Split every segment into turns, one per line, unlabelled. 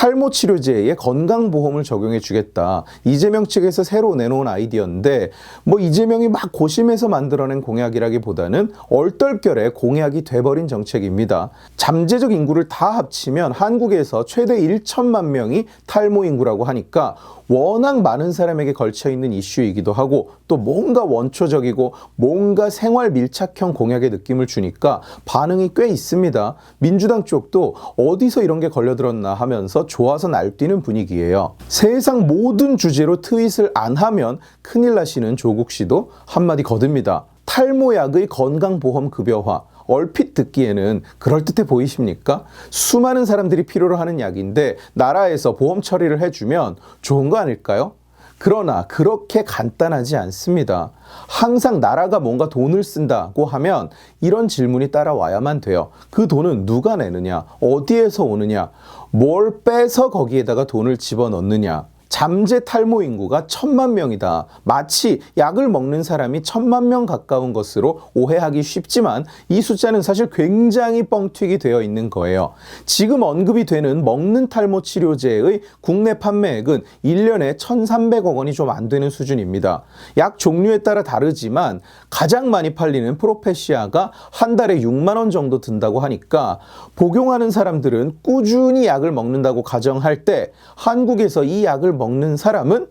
탈모 치료제에 건강보험을 적용해 주겠다. 이재명 측에서 새로 내놓은 아이디어인데 이재명이 막 고심해서 만들어낸 공약이라기보다는 얼떨결에 공약이 돼버린 정책입니다. 잠재적 인구를 다 합치면 한국에서 최대 1천만 명이 탈모 인구라고 하니까 워낙 많은 사람에게 걸쳐있는 이슈이기도 하고 또 뭔가 원초적이고 뭔가 생활 밀착형 공약의 느낌을 주니까 반응이 꽤 있습니다. 민주당 쪽도 어디서 이런 게 걸려들었나 하면서 좋아서 날뛰는 분위기예요. 세상 모든 주제로 트윗을 안 하면 큰일 나시는 조국 씨도 한마디 거듭니다. 탈모약의 건강보험 급여화. 얼핏 듣기에는 그럴듯해 보이십니까? 수많은 사람들이 필요로 하는 약인데 나라에서 보험 처리를 해주면 좋은 거 아닐까요? 그러나 그렇게 간단하지 않습니다. 항상 나라가 뭔가 돈을 쓴다고 하면 이런 질문이 따라와야만 돼요. 그 돈은 누가 내느냐? 어디에서 오느냐? 뭘 빼서 거기에다가 돈을 집어넣느냐? 잠재 탈모 인구가 1,000만 명이다. 마치 약을 먹는 사람이 1,000만 명 가까운 것으로 오해하기 쉽지만 이 숫자는 사실 굉장히 뻥튀기 되어 있는 거예요. 지금 언급이 되는 먹는 탈모 치료제의 국내 판매액은 1년에 1,300억 원이 좀 안 되는 수준입니다. 약 종류에 따라 다르지만 가장 많이 팔리는 프로페시아가 한 달에 6만 원 정도 든다고 하니까 복용하는 사람들은 꾸준히 약을 먹는다고 가정할 때 한국에서 이 약을 먹는 사람은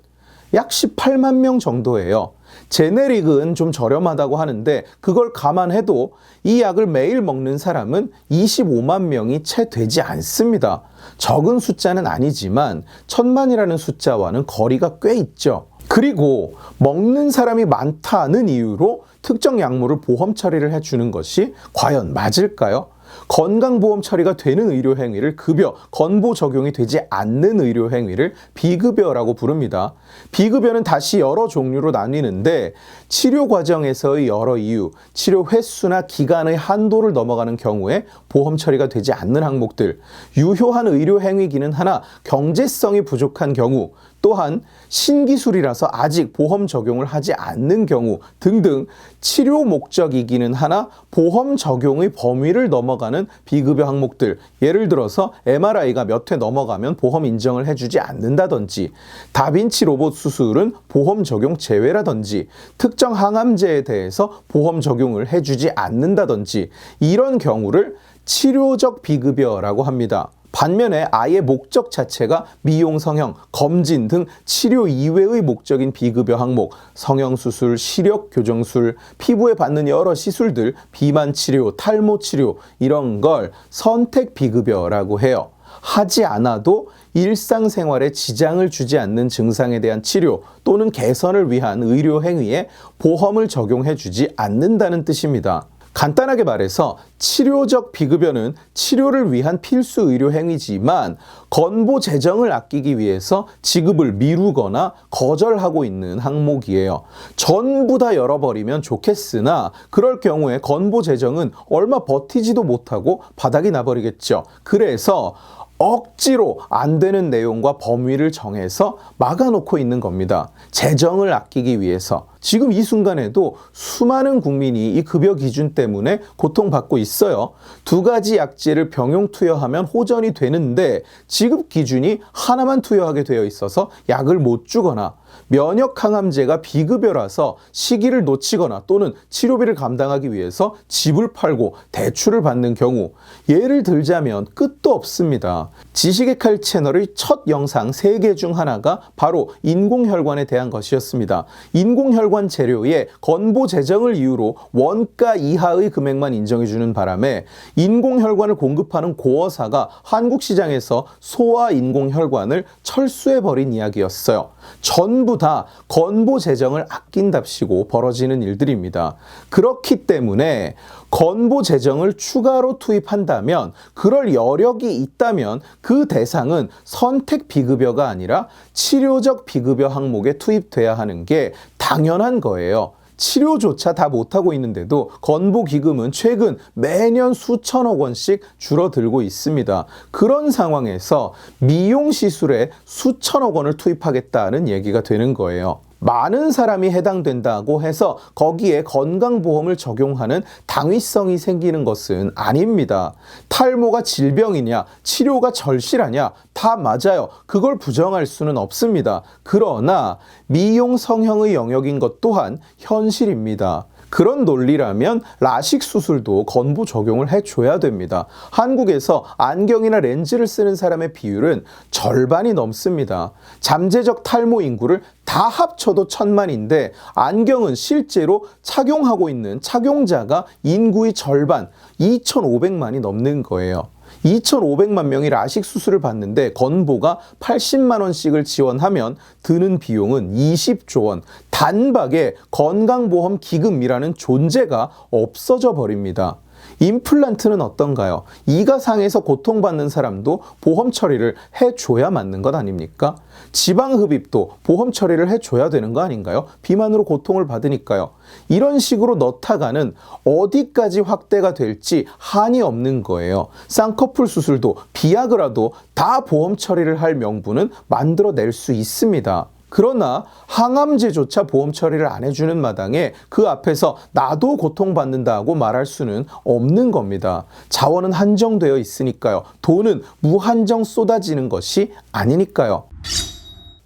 약 18만 명 정도예요. 제네릭은 좀 저렴하다고 하는데 그걸 감안해도 이 약을 매일 먹는 사람은 25만 명이 채 되지 않습니다. 적은 숫자는 아니지만 1,000만이라는 숫자와는 거리가 꽤 있죠. 그리고 먹는 사람이 많다는 이유로 특정 약물을 보험 처리를 해주는 것이 과연 맞을까요? 건강보험 처리가 되는 의료행위를 급여, 건보 적용이 되지 않는 의료행위를 비급여라고 부릅니다. 비급여는 다시 여러 종류로 나뉘는데 치료 과정에서의 여러 이유, 치료 횟수나 기간의 한도를 넘어가는 경우에 보험 처리가 되지 않는 항목들, 유효한 의료행위기는 하나 경제성이 부족한 경우, 또한 신기술이라서 아직 보험 적용을 하지 않는 경우 등등 치료 목적이기는 하나 보험 적용의 범위를 넘어가는 비급여 항목들, 예를 들어서 MRI가 몇 회 넘어가면 보험 인정을 해주지 않는다든지 다빈치 로봇 수술은 보험 적용 제외라든지 특정 항암제에 대해서 보험 적용을 해주지 않는다든지 이런 경우를 치료적 비급여라고 합니다. 반면에 아예 목적 자체가 미용, 성형, 검진 등 치료 이외의 목적인 비급여 항목, 성형수술, 시력 교정술, 피부에 받는 여러 시술들, 비만 치료, 탈모 치료 이런 걸 선택 비급여라고 해요. 하지 않아도 일상생활에 지장을 주지 않는 증상에 대한 치료 또는 개선을 위한 의료 행위에 보험을 적용해 주지 않는다는 뜻입니다. 간단하게 말해서 치료적 비급여는 치료를 위한 필수 의료 행위지만 건보 재정을 아끼기 위해서 지급을 미루거나 거절하고 있는 항목이에요. 전부 다 열어버리면 좋겠으나 그럴 경우에 건보 재정은 얼마 버티지도 못하고 바닥이 나버리겠죠. 그래서 억지로 안 되는 내용과 범위를 정해서 막아놓고 있는 겁니다. 재정을 아끼기 위해서. 지금 이 순간에도 수많은 국민이 이 급여 기준 때문에 고통받고 있어요. 두 가지 약제를 병용 투여하면 호전이 되는데 지급 기준이 하나만 투여하게 되어 있어서 약을 못 주거나 면역 항암제가 비급여라서 시기를 놓치거나 또는 치료비를 감당하기 위해서 집을 팔고 대출을 받는 경우, 예를 들자면 끝도 없습니다. 지식의 칼 채널의 첫 영상 3개 중 하나가 바로 인공혈관에 대한 것이었습니다. 인공혈관 재료에 건보 재정을 이유로 원가 이하의 금액만 인정해주는 바람에 인공혈관을 공급하는 고어사가 한국 시장에서 소아 인공혈관을 철수해버린 이야기였어요. 전부 다 건보 재정을 아낀답시고 벌어지는 일들입니다. 그렇기 때문에 건보 재정을 추가로 투입한다면, 그럴 여력이 있다면 그 대상은 선택 비급여가 아니라 치료적 비급여 항목에 투입돼야 하는 게 당연한 거예요. 치료조차 다 못하고 있는데도 건보기금은 최근 매년 수천억 원씩 줄어들고 있습니다. 그런 상황에서 미용시술에 수천억 원을 투입하겠다는 얘기가 되는 거예요. 많은 사람이 해당된다고 해서 거기에 건강보험을 적용하는 당위성이 생기는 것은 아닙니다. 탈모가 질병이냐, 치료가 절실하냐, 다 맞아요. 그걸 부정할 수는 없습니다. 그러나 미용 성형의 영역인 것 또한 현실입니다. 그런 논리라면 라식 수술도 건보 적용을 해줘야 됩니다. 한국에서 안경이나 렌즈를 쓰는 사람의 비율은 절반이 넘습니다. 잠재적 탈모 인구를 다 합쳐도 1000만인데 안경은 실제로 착용하고 있는 착용자가 인구의 절반, 2500만이 넘는 거예요. 2,500만 명이 라식 수술을 받는데 건보가 80만 원씩을 지원하면 드는 비용은 20조 원. 단박에 건강보험 기금이라는 존재가 없어져 버립니다. 임플란트는 어떤가요? 이가 상해서 고통받는 사람도 보험 처리를 해줘야 맞는 것 아닙니까? 지방 흡입도 보험 처리를 해줘야 되는 거 아닌가요? 비만으로 고통을 받으니까요. 이런 식으로 넣다가는 어디까지 확대가 될지 한이 없는 거예요. 쌍꺼풀 수술도 비아그라도 다 보험 처리를 할 명분은 만들어낼 수 있습니다. 그러나 항암제조차 보험 처리를 안 해주는 마당에 그 앞에서 나도 고통받는다고 말할 수는 없는 겁니다. 자원은 한정되어 있으니까요. 돈은 무한정 쏟아지는 것이 아니니까요.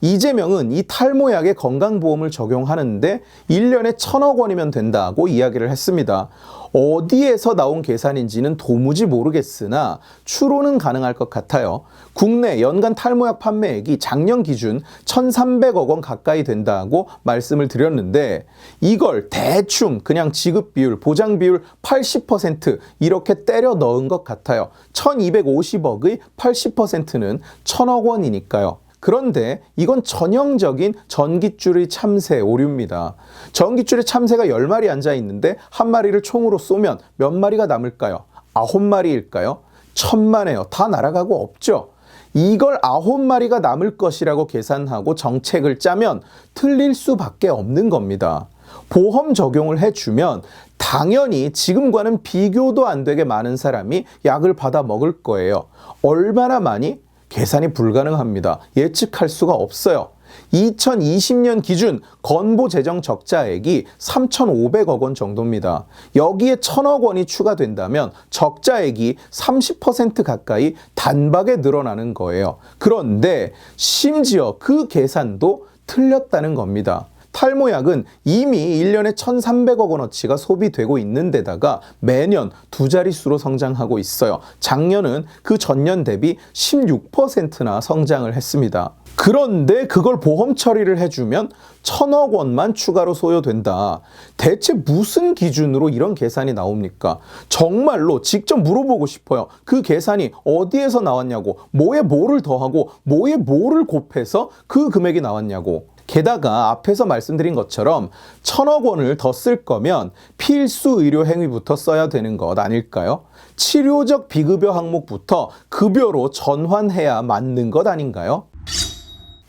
이재명은 이 탈모약에 건강보험을 적용하는데 1년에 1000억 원이면 된다고 이야기를 했습니다. 어디에서 나온 계산인지는 도무지 모르겠으나 추론은 가능할 것 같아요. 국내 연간 탈모약 판매액이 작년 기준 1300억 원 가까이 된다고 말씀을 드렸는데 이걸 대충 그냥 지급 비율, 보장 비율 80% 이렇게 때려 넣은 것 같아요. 1250억의 80%는 1000억 원이니까요. 그런데 이건 전형적인 전깃줄의 참새 오류입니다. 전깃줄에 참새가 10마리 앉아 있는데 한 마리를 총으로 쏘면 몇 마리가 남을까요? 9마리일까요? 천만에요. 다 날아가고 없죠. 이걸 9마리가 남을 것이라고 계산하고 정책을 짜면 틀릴 수밖에 없는 겁니다. 보험 적용을 해주면 당연히 지금과는 비교도 안 되게 많은 사람이 약을 받아 먹을 거예요. 얼마나 많이? 계산이 불가능합니다. 예측할 수가 없어요. 2020년 기준 건보 재정 적자액이 3,500억 원 정도입니다. 여기에 1,000억 원이 추가된다면 적자액이 30% 가까이 단박에 늘어나는 거예요. 그런데 심지어 그 계산도 틀렸다는 겁니다. 탈모약은 이미 1년에 1,300억 원어치가 소비되고 있는 데다가 매년 두 자릿수로 성장하고 있어요. 작년은 그 전년 대비 16%나 성장을 했습니다. 그런데 그걸 보험 처리를 해주면 1,000억 원만 추가로 소요된다. 대체 무슨 기준으로 이런 계산이 나옵니까? 정말로 직접 물어보고 싶어요. 그 계산이 어디에서 나왔냐고, 뭐에 뭐를 더하고 뭐에 뭐를 곱해서 그 금액이 나왔냐고. 게다가 앞에서 말씀드린 것처럼 1,000억 원을 더 쓸 거면 필수 의료 행위부터 써야 되는 것 아닐까요? 치료적 비급여 항목부터 급여로 전환해야 맞는 것 아닌가요?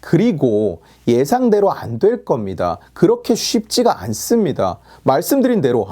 그리고 예상대로 안 될 겁니다. 그렇게 쉽지가 않습니다. 말씀드린 대로,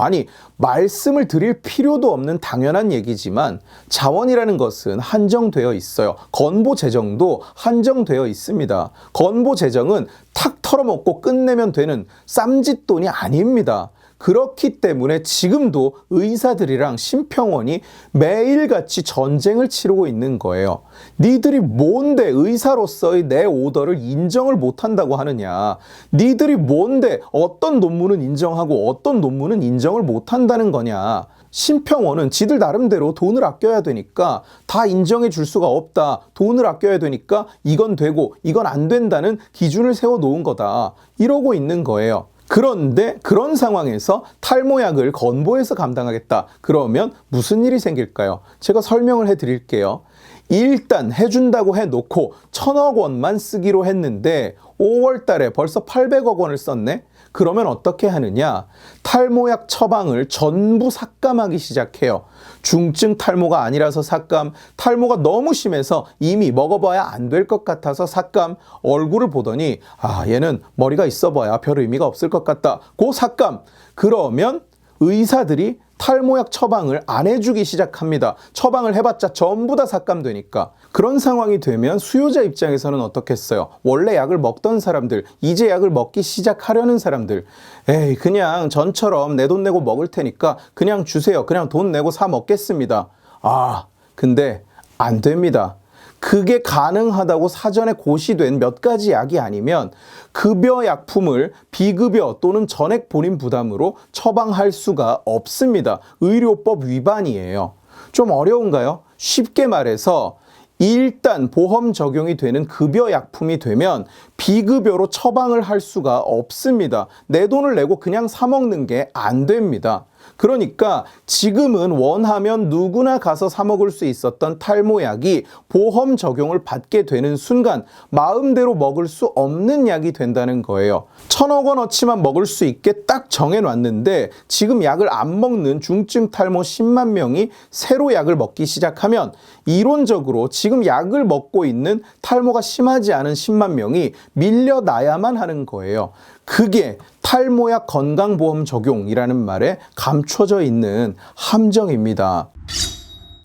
말씀을 드릴 필요도 없는 당연한 얘기지만 자원이라는 것은 한정되어 있어요. 건보 재정도 한정되어 있습니다. 건보 재정은 탁 털어먹고 끝내면 되는 쌈짓돈이 아닙니다. 그렇기 때문에 지금도 의사들이랑 심평원이 매일같이 전쟁을 치르고 있는 거예요. 니들이 뭔데 의사로서의 내 오더를 인정을 못한다고 하느냐. 니들이 뭔데 어떤 논문은 인정하고 어떤 논문은 인정을 못한다는 거냐. 심평원은 지들 나름대로 돈을 아껴야 되니까 다 인정해 줄 수가 없다. 돈을 아껴야 되니까 이건 되고 이건 안 된다는 기준을 세워놓은 거다. 이러고 있는 거예요. 그런데 그런 상황에서 탈모약을 건보해서 감당하겠다. 그러면 무슨 일이 생길까요? 제가 설명을 해드릴게요. 일단 해준다고 해놓고 1,000억 원만 쓰기로 했는데 5월 달에 벌써 800억 원을 썼네? 그러면 어떻게 하느냐? 탈모약 처방을 전부 삭감하기 시작해요. 중증 탈모가 아니라서 삭감, 탈모가 너무 심해서 이미 먹어봐야 안 될 것 같아서 삭감, 얼굴을 보더니 얘는 머리가 있어 봐야 별 의미가 없을 것 같다. 고 삭감. 그러면 의사들이 탈모약 처방을 안 해주기 시작합니다. 처방을 해봤자 전부 다 삭감되니까. 그런 상황이 되면 수요자 입장에서는 어떻겠어요? 원래 약을 먹던 사람들, 이제 약을 먹기 시작하려는 사람들, 에이 그냥 전처럼 내 돈 내고 먹을 테니까 그냥 주세요. 그냥 돈 내고 사 먹겠습니다. 아, 근데 안 됩니다. 그게 가능하다고 사전에 고시된 몇 가지 약이 아니면 급여 약품을 비급여 또는 전액 본인 부담으로 처방할 수가 없습니다. 의료법 위반이에요. 좀 어려운가요? 쉽게 말해서 일단 보험 적용이 되는 급여 약품이 되면 비급여로 처방을 할 수가 없습니다. 내 돈을 내고 그냥 사 먹는 게 안 됩니다. 그러니까 지금은 원하면 누구나 가서 사 먹을 수 있었던 탈모약이 보험 적용을 받게 되는 순간 마음대로 먹을 수 없는 약이 된다는 거예요. 1,000억 원어치만 먹을 수 있게 딱 정해놨는데 지금 약을 안 먹는 중증 탈모 10만 명이 새로 약을 먹기 시작하면 이론적으로 지금 약을 먹고 있는 탈모가 심하지 않은 10만 명이 밀려나야만 하는 거예요. 그게 탈모약 건강보험 적용이라는 말에 감춰져 있는 함정입니다.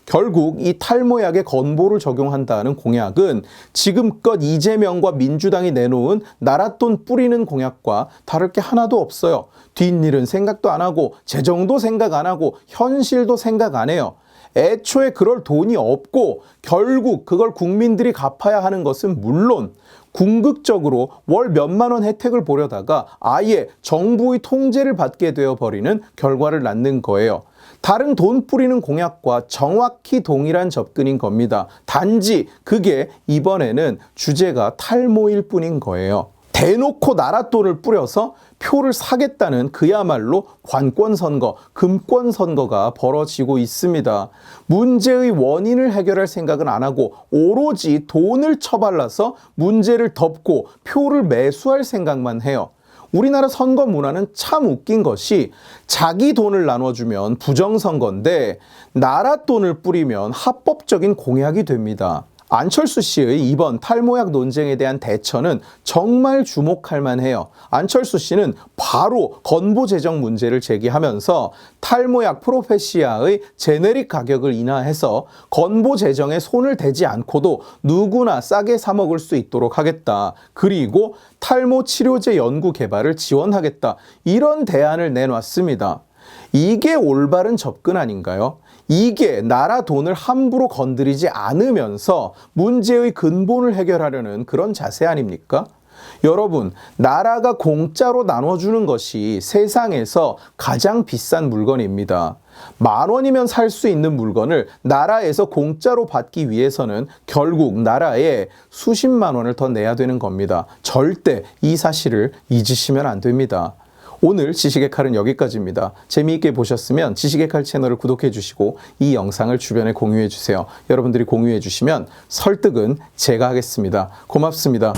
결국 이 탈모약의 건보를 적용한다는 공약은 지금껏 이재명과 민주당이 내놓은 나랏돈 뿌리는 공약과 다를 게 하나도 없어요. 뒷일은 생각도 안 하고 재정도 생각 안 하고 현실도 생각 안 해요. 애초에 그럴 돈이 없고 결국 그걸 국민들이 갚아야 하는 것은 물론 궁극적으로 월 몇만 원 혜택을 보려다가 아예 정부의 통제를 받게 되어버리는 결과를 낳는 거예요. 다른 돈 뿌리는 공약과 정확히 동일한 접근인 겁니다. 단지 그게 이번에는 주제가 탈모일 뿐인 거예요. 대놓고 나랏돈을 뿌려서 표를 사겠다는 그야말로 관권선거, 금권선거가 벌어지고 있습니다. 문제의 원인을 해결할 생각은 안 하고 오로지 돈을 처발라서 문제를 덮고 표를 매수할 생각만 해요. 우리나라 선거 문화는 참 웃긴 것이 자기 돈을 나눠주면 부정선거인데 나랏돈을 뿌리면 합법적인 공약이 됩니다. 안철수 씨의 이번 탈모약 논쟁에 대한 대처는 정말 주목할 만해요. 안철수 씨는 바로 건보 재정 문제를 제기하면서 탈모약 프로페시아의 제네릭 가격을 인하해서 건보 재정에 손을 대지 않고도 누구나 싸게 사 먹을 수 있도록 하겠다. 그리고 탈모 치료제 연구 개발을 지원하겠다. 이런 대안을 내놨습니다. 이게 올바른 접근 아닌가요? 이게 나라 돈을 함부로 건드리지 않으면서 문제의 근본을 해결하려는 그런 자세 아닙니까? 여러분, 나라가 공짜로 나눠주는 것이 세상에서 가장 비싼 물건입니다. 10,000원이면 살 수 있는 물건을 나라에서 공짜로 받기 위해서는 결국 나라에 수십만 원을 더 내야 되는 겁니다. 절대 이 사실을 잊으시면 안 됩니다. 오늘 지식의 칼은 여기까지입니다. 재미있게 보셨으면 지식의 칼 채널을 구독해 주시고 이 영상을 주변에 공유해 주세요. 여러분들이 공유해 주시면 설득은 제가 하겠습니다. 고맙습니다.